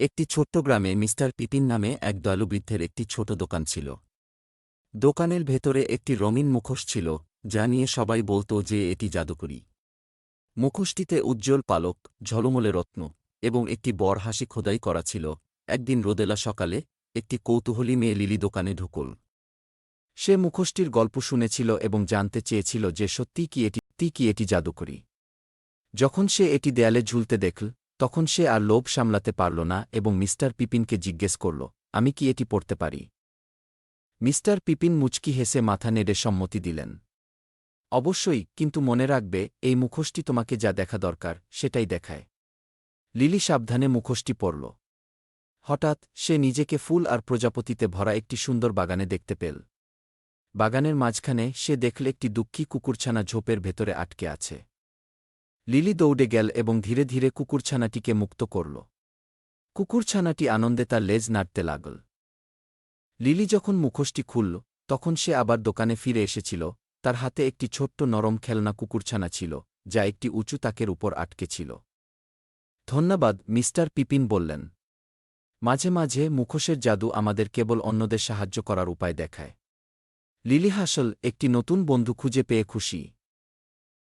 একটি ছোট্ট গ্রামে মিস্টার পিপিন নামে এক দয়ালু বৃদ্ধের একটি ছোট দোকান ছিল। দোকানের ভেতরে একটি রঙিন মুখোশ ছিল, যা নিয়ে সবাই বলত যে এটি জাদুকরি। মুখোশটিতে উজ্জ্বল পালক, ঝলমলে রত্ন এবং একটি বড় হাসি খোদাই করা ছিল। একদিন রোদেলা সকালে একটি কৌতূহলী মেয়ে লিলি দোকানে ঢুকল। সে মুখোশটির গল্প শুনেছিল এবং জানতে চেয়েছিল যে সত্যিই কি এটি জাদুকরি। যখন সে এটি দেয়ালে ঝুলতে দেখল, তখন সে আর লোভ সামলাতে পারল না এবং মিস্টার পিপিনকে জিজ্ঞেস করল, আমি কি এটি পড়তে পারি? মিস্টার পিপিন মুচকি হেসে মাথা নেড়ে সম্মতি দিলেন। অবশ্যই, কিন্তু মনে রাখবে, এই মুখোশটি তোমাকে যা দেখা দরকার সেটাই দেখায়। লিলি সাবধানে মুখোশটি পরল। হঠাৎ সে নিজেকে ফুল আর প্রজাপতিতে ভরা একটি সুন্দর বাগানে দেখতে পেল। বাগানের মাঝখানে সে দেখল একটি দুঃখী কুকুরছানা ঝোপের ভেতরে আটকে আছে। লিলি দৌড়ে গেল এবং ধীরে ধীরে কুকুরছানাটিকে মুক্ত করল। কুকুরছানাটি আনন্দে তার লেজ নাড়তে লাগল। লিলি যখন মুখোশটি খুলল, তখন সে আবার দোকানে ফিরে এসেছিল। তার হাতে একটি ছোট্ট নরম খেলনা কুকুরছানা ছিল, যা একটি উঁচু তাকের উপর আটকে ছিল। ধন্যবাদ, মিস্টার পিপিন বললেন। মাঝে মাঝে মুখোশের জাদু আমাদের কেবল অন্যদের সাহায্য করার উপায় দেখায়। লিলি হাসল, একটি নতুন বন্ধু খুঁজে পেয়ে খুশি।